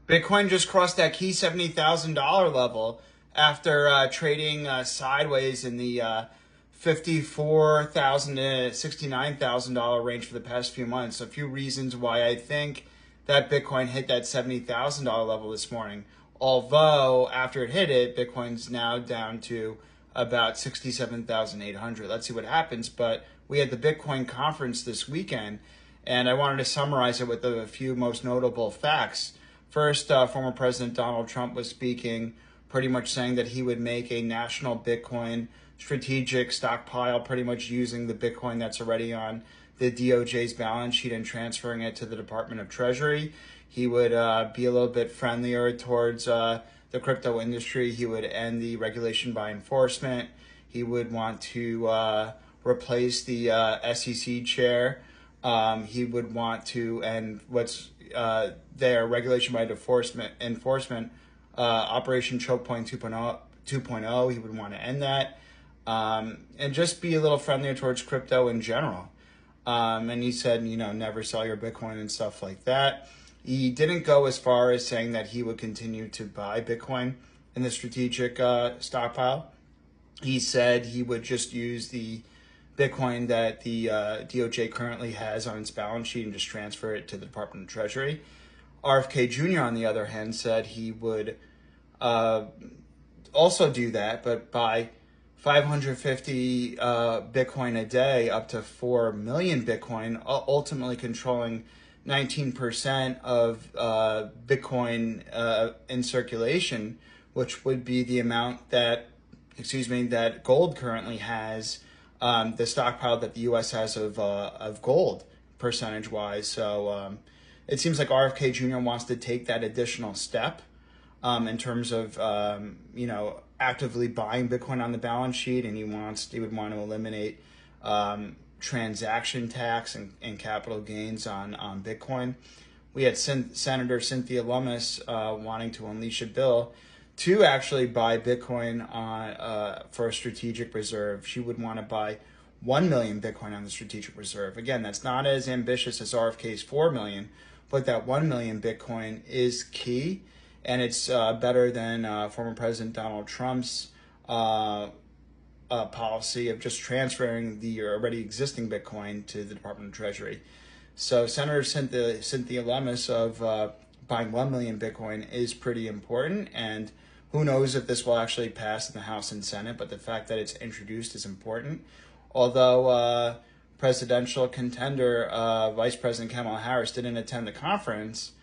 Bitcoin just crossed that key $70,000 level after trading sideways in the $54,000 to $69,000 range for the past few months. A few reasons why I think that Bitcoin hit that $70,000 level this morning. Although after it hit it, Bitcoin's now down to about 67,800. Let's see what happens. But we had the Bitcoin conference this weekend, and I wanted to summarize it with a few most notable facts. First, former President Donald Trump was speaking, pretty much saying that he would make a national Bitcoin strategic stockpile, pretty much using the Bitcoin that's already on the DOJ's balance sheet and transferring it to the Department of Treasury. He would be a little bit friendlier towards the crypto industry. He would end the regulation by enforcement. He would want to replace the SEC chair. He would want to end what's their regulation by enforcement Operation Choke Point 2.0. He would want to end that, and just be a little friendlier towards crypto in general. And he said, never sell your Bitcoin and stuff like that. He didn't go as far as saying that he would continue to buy Bitcoin in the strategic stockpile. He said he would just use the Bitcoin that the DOJ currently has on its balance sheet and just transfer it to the Department of Treasury. RFK Jr., on the other hand, said he would also do that, but buy 550 Bitcoin a day up to 4 million Bitcoin, ultimately controlling 19% of Bitcoin in circulation, which would be the amount that gold currently has, the stockpile that the U.S. has of gold percentage wise. So it seems like RFK Jr. wants to take that additional step in terms of actively buying Bitcoin on the balance sheet, and he would want to eliminate transaction tax and capital gains on Bitcoin. We had Senator Cynthia Lummis wanting to unleash a bill to actually buy Bitcoin for a strategic reserve. She would want to buy 1 million Bitcoin on the strategic reserve. Again, that's not as ambitious as RFK's 4 million, but that 1 million Bitcoin is key, and it's better than former President Donald Trump's policy of just transferring the already existing Bitcoin to the Department of Treasury. So Senator Cynthia Lummis of buying 1 million Bitcoin is pretty important, and who knows if this will actually pass in the House and Senate, but the fact that it's introduced is important. Although presidential contender Vice President Kamala Harris didn't attend the conference,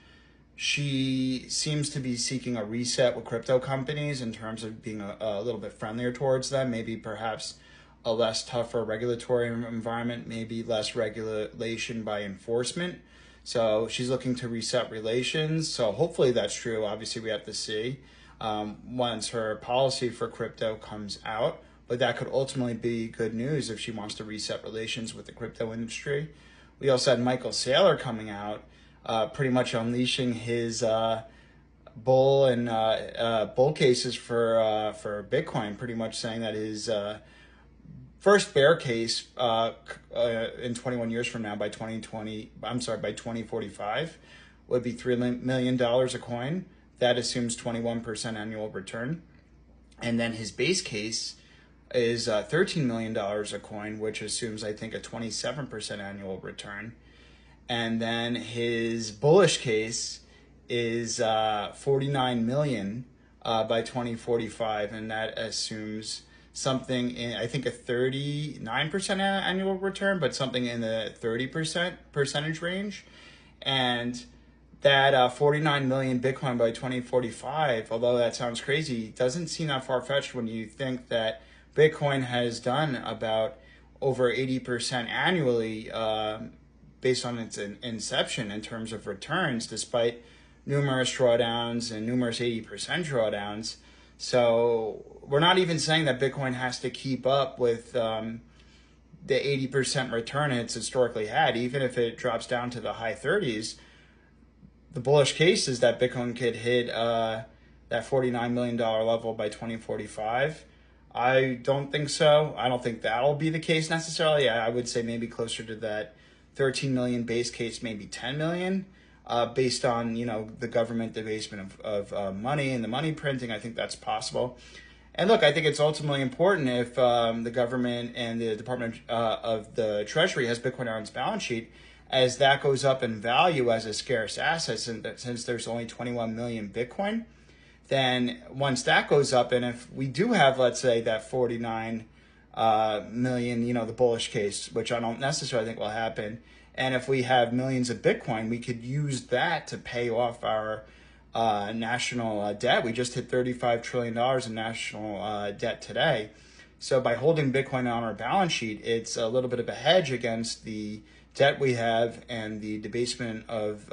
she seems to be seeking a reset with crypto companies in terms of being a little bit friendlier towards them, maybe perhaps a less tougher regulatory environment, maybe less regulation by enforcement. So she's looking to reset relations. So hopefully that's true. Obviously, we have to see once her policy for crypto comes out. But that could ultimately be good news if she wants to reset relations with the crypto industry. We also had Michael Saylor coming out, pretty much unleashing his bull cases for Bitcoin, pretty much saying that his first bear case in 21 years from now, by 2045, would be $3 million a coin. That assumes 21% annual return. And then his base case is $13 million a coin, which assumes, I think, a 27% annual return. And then his bullish case is 49 million by 2045, and that assumes something in, I think, a 39% annual return, but something in the 30% percentage range. And that 49 million Bitcoin by 2045, although that sounds crazy, doesn't seem that far-fetched when you think that Bitcoin has done about over 80% annually based on its inception in terms of returns, despite numerous drawdowns and numerous 80% drawdowns. So we're not even saying that Bitcoin has to keep up with the 80% return it's historically had. Even if it drops down to the high 30s, the bullish case is that Bitcoin could hit that $49 million level by 2045. I don't think so. I don't think that'll be the case necessarily. I would say maybe closer to that 13 million base case, maybe 10 million. based on the government debasement of money and the money printing. I think that's possible. And look, I think it's ultimately important if the government and the Department of the Treasury has Bitcoin on its balance sheet, as that goes up in value as a scarce asset, since there's only 21 million Bitcoin. Then once that goes up, and if we do have, let's say, that 49 million, the bullish case, which I don't necessarily think will happen, and if we have millions of Bitcoin, we could use that to pay off our national debt. We just hit $35 trillion in national debt today. So by holding Bitcoin on our balance sheet, it's a little bit of a hedge against the debt we have and the debasement of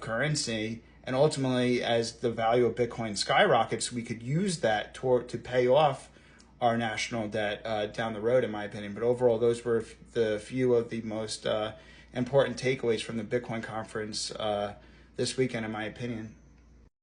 currency. And ultimately, as the value of Bitcoin skyrockets, we could use that to pay off our national debt down the road, in my opinion. But overall, those were the few of the most important takeaways from the Bitcoin conference this weekend, in my opinion.